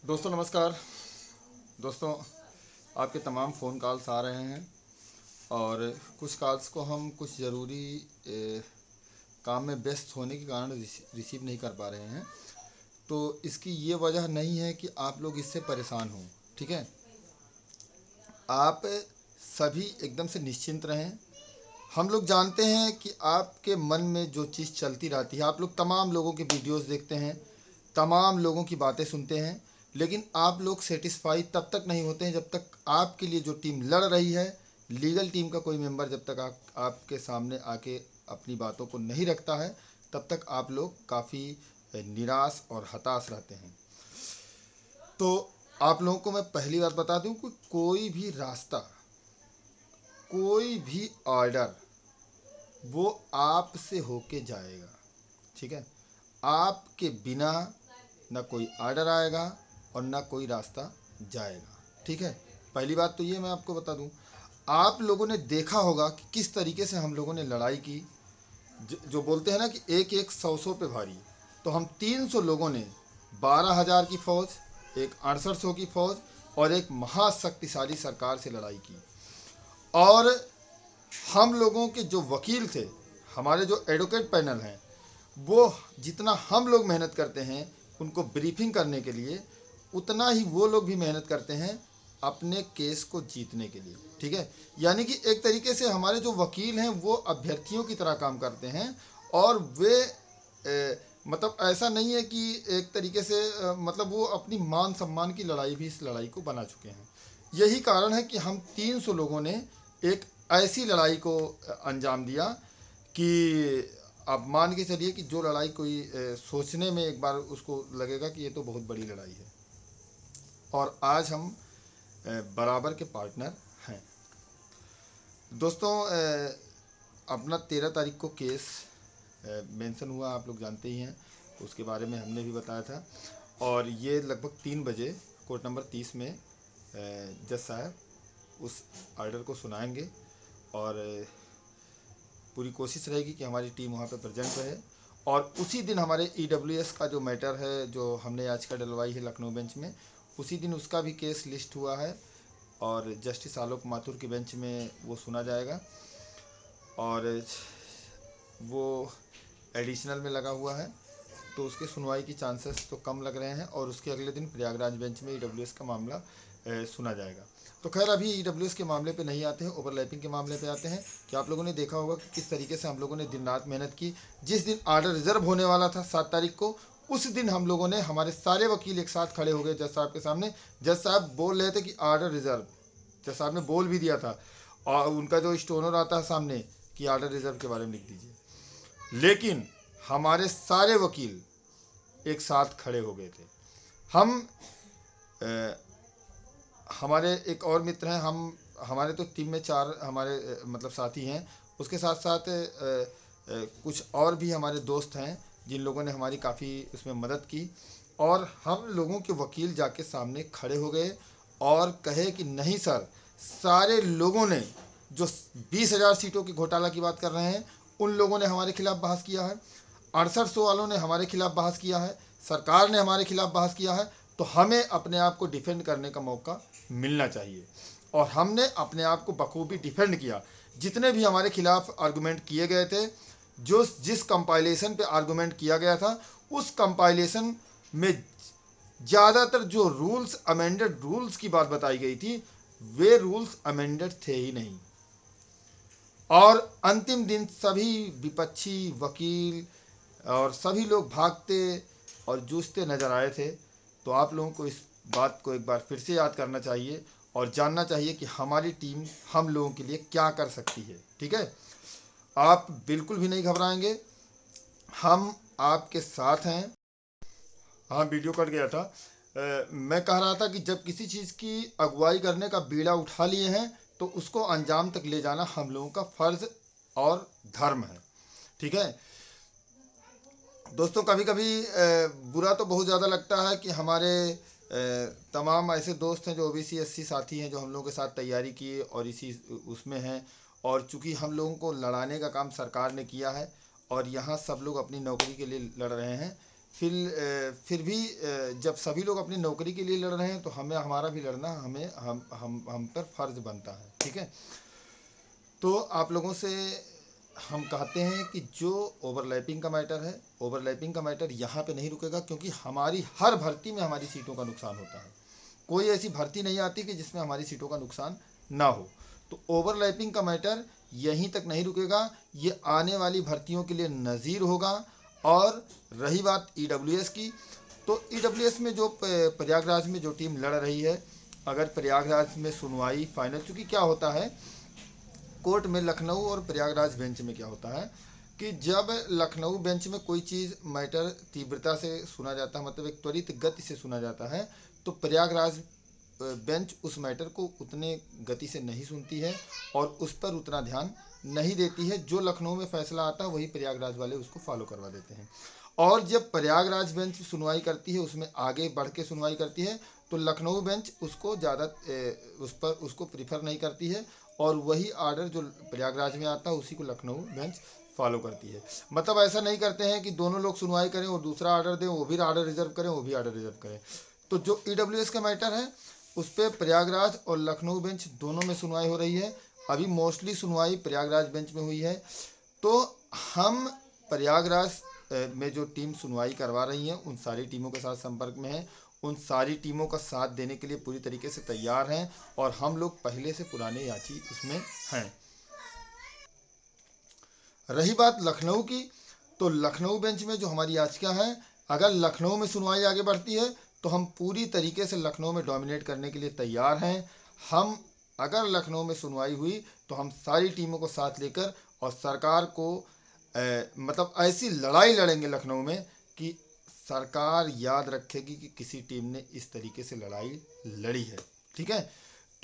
दोस्तों नमस्कार। दोस्तों, आपके तमाम फ़ोन कॉल्स आ रहे हैं और कुछ कॉल्स को हम कुछ ज़रूरी काम में व्यस्त होने के कारण रिसीव नहीं कर पा रहे हैं। तो इसकी ये वजह नहीं है कि आप लोग इससे परेशान हों, ठीक है। आप सभी एकदम से निश्चिंत रहें। हम लोग जानते हैं कि आपके मन में जो चीज़ चलती रहती है, आप लोग तमाम लोगों के वीडियोस देखते हैं, तमाम लोगों की बातें सुनते हैं, लेकिन आप लोग सेटिस्फाई तब तक नहीं होते हैं जब तक आपके लिए जो टीम लड़ रही है, लीगल टीम का कोई मेंबर जब तक आपके सामने आके अपनी बातों को नहीं रखता है, तब तक आप लोग काफ़ी निराश और हताश रहते हैं। तो आप लोगों को मैं पहली बात बता दूं कि कोई भी रास्ता, कोई भी ऑर्डर वो आपसे होके जाएगा, ठीक है। आपके बिना ना कोई ऑर्डर आएगा और ना कोई रास्ता जाएगा, ठीक है। पहली बात तो ये मैं आपको बता दूं, आप लोगों ने देखा होगा कि किस तरीके से हम लोगों ने लड़ाई की। जो बोलते हैं ना कि एक एक सौ पे भारी, तो हम 300 लोगों ने 12,000 की फौज, एक 6800 की फौज और एक महाशक्तिशाली सरकार से लड़ाई की। और हम लोगों के जो वकील थे, हमारे जो एडवोकेट पैनल हैं, वो जितना हम लोग मेहनत करते हैं उनको ब्रीफिंग करने के लिए, उतना ही वो लोग भी मेहनत करते हैं अपने केस को जीतने के लिए, ठीक है। यानी कि एक तरीके से हमारे जो वकील हैं वो अभ्यर्थियों की तरह काम करते हैं। और वे मतलब ऐसा नहीं है कि एक तरीके से मतलब वो अपनी मान सम्मान की लड़ाई भी इस लड़ाई को बना चुके हैं। यही कारण है कि हम 300 लोगों ने एक ऐसी लड़ाई को अंजाम दिया कि आप मान के चलिए कि जो लड़ाई कोई सोचने में एक बार उसको लगेगा कि ये तो बहुत बड़ी लड़ाई है। और आज हम बराबर के पार्टनर हैं। दोस्तों, अपना 13 तारीख को केस मेंशन हुआ, आप लोग जानते ही हैं, उसके बारे में हमने भी बताया था। और ये लगभग 3 बजे कोर्ट नंबर 30 में जज साहब उस ऑर्डर को सुनाएंगे और पूरी कोशिश रहेगी कि हमारी टीम वहाँ पे प्रेजेंट रहे। और उसी दिन हमारे EWS का जो मैटर है, जो हमने याचिका डलवाई है लखनऊ बेंच में, उसी दिन उसका भी केस लिस्ट हुआ है और जस्टिस आलोक माथुर की बेंच में वो सुना जाएगा। और वो एडिशनल में लगा हुआ है, तो उसके सुनवाई की चांसेस तो कम लग रहे हैं। और उसके अगले दिन प्रयागराज बेंच में EWS का मामला सुना जाएगा। तो खैर अभी EWS के मामले पे नहीं आते हैं, ओवरलैपिंग के मामले पे आते हैं। कि आप लोगों ने देखा होगा कि किस तरीके से हम लोगों ने दिन रात मेहनत की। जिस दिन ऑर्डर रिजर्व होने वाला था 7 तारीख को, उस दिन हम लोगों ने, हमारे सारे वकील एक साथ खड़े हो गए जज साहब के सामने। जज साहब बोल रहे थे कि ऑर्डर रिजर्व, जज साहब ने बोल भी दिया था और उनका जो स्टोनर आता है सामने कि ऑर्डर रिजर्व के बारे में लिख दीजिए, लेकिन हमारे सारे वकील एक साथ खड़े हो गए थे। हम हमारे एक और मित्र हैं, हमारे तो टीम में 4 हमारे मतलब साथी हैं। उसके साथ साथ कुछ और भी हमारे दोस्त हैं जिन लोगों ने हमारी काफ़ी उसमें मदद की। और हम लोगों के वकील जाके सामने खड़े हो गए और कहे कि नहीं सर, सारे लोगों ने जो 20,000 सीटों के घोटाला की बात कर रहे हैं, उन लोगों ने हमारे खिलाफ बहस किया है, 6800 वालों ने हमारे खिलाफ बहस किया है, सरकार ने हमारे खिलाफ बहस किया है, तो हमें अपने आप को डिफेंड करने का मौका मिलना चाहिए। और हमने अपने आप को बखूबी डिफेंड किया। जितने भी हमारे खिलाफ आर्गूमेंट किए गए थे, जो जिस कंपाइलेशन पे आर्गूमेंट किया गया था, उस कंपाइलेशन में ज़्यादातर जो रूल्स, अमेंडेड रूल्स की बात बताई गई थी, वे रूल्स अमेंडेड थे ही नहीं। और अंतिम दिन सभी विपक्षी वकील और सभी लोग भागते और जूझते नजर आए थे। तो आप लोगों को इस बात को एक बार फिर से याद करना चाहिए और जानना चाहिए कि हमारी टीम हम लोगों के लिए क्या कर सकती है, ठीक है। आप बिल्कुल भी नहीं घबराएंगे, हम आपके साथ हैं। हाँ, वीडियो कट गया था। मैं कह रहा था कि जब किसी चीज़ की अगुवाई करने का बीड़ा उठा लिए हैं, तो उसको अंजाम तक ले जाना हम लोगों का फर्ज और धर्म है, ठीक है। दोस्तों, कभी कभी बुरा तो बहुत ज़्यादा लगता है कि हमारे तमाम ऐसे दोस्त हैं जो OBC SC साथी हैं, जो हम लोगों के साथ तैयारी किए और इसी उसमें हैं। और चूंकि हम लोगों को लड़ाने का काम सरकार ने किया है और यहाँ सब लोग अपनी नौकरी के लिए लड़ रहे हैं, फिर भी जब सभी लोग अपनी नौकरी के लिए लड़ रहे हैं तो हमें हमारा भी लड़ना हमें हम पर फर्ज बनता है। ठीक है, तो आप लोगों से हम कहते हैं कि जो ओवरलैपिंग का मैटर है, ओवरलैपिंग का मैटर यहाँ पे नहीं रुकेगा, क्योंकि हमारी हर भर्ती में हमारी सीटों का नुकसान होता है। कोई ऐसी भर्ती नहीं आती कि जिसमें हमारी सीटों का नुकसान ना हो। तो ओवरलैपिंग का मैटर यहीं तक नहीं रुकेगा, ये आने वाली भर्तियों के लिए नज़ीर होगा। और रही बात ईडब्ल्यूएस की, तो ईडब्ल्यूएस में जो प्रयागराज में जो टीम लड़ रही है, अगर प्रयागराज में सुनवाई फाइनल, चूँकि क्या होता है कोर्ट में लखनऊ और प्रयागराज बेंच में क्या होता है कि जब लखनऊ बेंच में कोई चीज़ मैटर तीव्रता से सुना जाता है, मतलब एक त्वरित गति से सुना जाता है, तो प्रयागराज बेंच उस मैटर को उतने गति से नहीं सुनती है और उस पर उतना ध्यान नहीं देती है। जो लखनऊ में फैसला आता है वही प्रयागराज वाले उसको फॉलो करवा देते हैं। और जब प्रयागराज बेंच सुनवाई करती है, उसमें आगे बढ़ के सुनवाई करती है, तो लखनऊ बेंच उसको ज़्यादा उसको प्रीफर नहीं करती है और वही आर्डर जो प्रयागराज में आता है उसी को लखनऊ बेंच फॉलो करती है। मतलब ऐसा नहीं करते हैं कि दोनों लोग सुनवाई करें और दूसरा आर्डर दें, वो भी आर्डर रिजर्व करें, वो भी आर्डर रिजर्व करें। तो जो ईडब्ल्यूएस का मैटर है उस पर प्रयागराज और लखनऊ बेंच दोनों में सुनवाई हो रही है। अभी मोस्टली सुनवाई प्रयागराज बेंच में हुई है। तो हम प्रयागराज में जो टीम सुनवाई करवा रही हैं उन सारी टीमों के साथ संपर्क में हैं, उन सारी टीमों का साथ देने के लिए पूरी तरीके से तैयार हैं और हम लोग पहले से पुराने याची उसमें हैं। रही बात लखनऊ की, तो लखनऊ बेंच में जो हमारी याचिका है, अगर लखनऊ में सुनवाई आगे बढ़ती है तो हम पूरी तरीके से लखनऊ में डोमिनेट करने के लिए तैयार हैं। हम अगर लखनऊ में सुनवाई हुई तो हम सारी टीमों को साथ लेकर और सरकार को मतलब ऐसी लड़ाई लड़ेंगे लखनऊ में कि सरकार याद रखेगी कि किसी टीम ने इस तरीके से लड़ाई लड़ी है। ठीक है,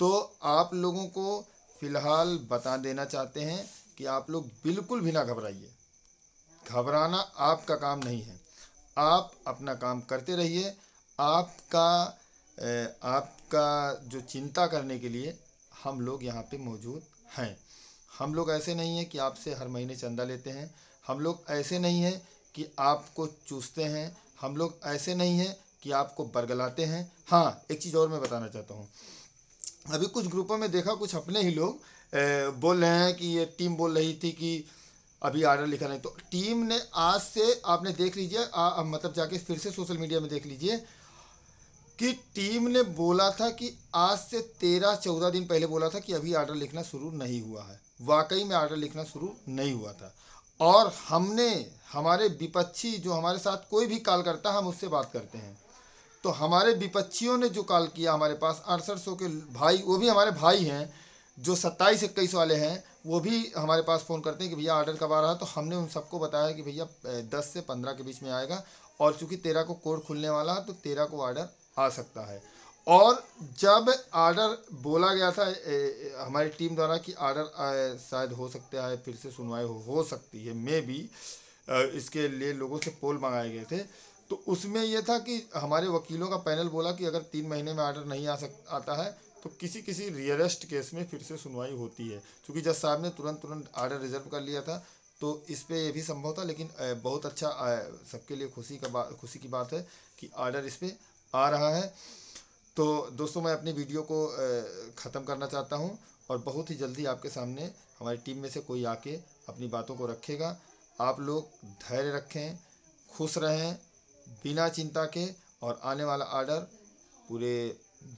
तो आप लोगों को फिलहाल बता देना चाहते हैं कि आप लोग बिल्कुल भी ना घबराइए। घबराना आपका काम नहीं है, आप अपना काम करते रहिए। आपका जो चिंता करने के लिए हम लोग यहाँ पे मौजूद हैं। हम लोग ऐसे नहीं हैं कि आपसे हर महीने चंदा लेते हैं, हम लोग ऐसे नहीं हैं कि आपको चूसते हैं, हम लोग ऐसे नहीं हैं कि आपको बरगलाते हैं। हाँ, एक चीज़ और मैं बताना चाहता हूँ, अभी कुछ ग्रुपों में देखा कुछ अपने ही लोग बोल रहे हैं कि ये टीम बोल रही थी कि अभी आर्डर लिखा नहीं। तो टीम ने आज से आपने देख लीजिए, मतलब जाके फिर से सोशल मीडिया में देख लीजिए कि टीम ने बोला था कि आज से 13-14 दिन पहले बोला था कि अभी आर्डर लिखना शुरू नहीं हुआ है। वाकई में आर्डर लिखना शुरू नहीं हुआ था और हमने हमारे विपक्षी जो हमारे साथ कोई भी कॉल करता है हम उससे बात करते हैं, तो हमारे विपक्षियों ने जो कॉल किया हमारे पास 6800 के भाई, वो भी हमारे भाई हैं जो 27-21 वाले हैं, वो भी हमारे पास फ़ोन करते हैं कि भैया आर्डर कब आ रहा है। तो हमने उन सबको बताया कि भैया 10 से 15 के बीच में आएगा और चूँकि 13 को कोर्ट खुलने वाला है तो 13 को आर्डर आ सकता है। और जब आर्डर बोला गया था हमारी टीम द्वारा कि आर्डर शायद हो सकता है, फिर से सुनवाई हो सकती है, मे बी इसके लिए लोगों से पोल मंगाए गए थे, तो उसमें यह था कि हमारे वकीलों का पैनल बोला कि अगर 3 महीने में आर्डर नहीं आता है तो किसी रियरेस्ट केस में फिर से सुनवाई होती है। क्योंकि जज साहब ने तुरंत आर्डर रिजर्व कर लिया था तो इस पे ये भी संभव था। लेकिन बहुत अच्छा सबके लिए खुशी की बात है कि आर्डर इस पे आ रहा है। तो दोस्तों, मैं अपनी वीडियो को ख़त्म करना चाहता हूं और बहुत ही जल्दी आपके सामने हमारी टीम में से कोई आके अपनी बातों को रखेगा। आप लोग धैर्य रखें, खुश रहें बिना चिंता के, और आने वाला आर्डर पूरे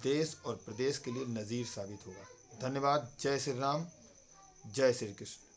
देश और प्रदेश के लिए नज़ीर साबित होगा। धन्यवाद। जय श्री राम, जय श्री कृष्ण।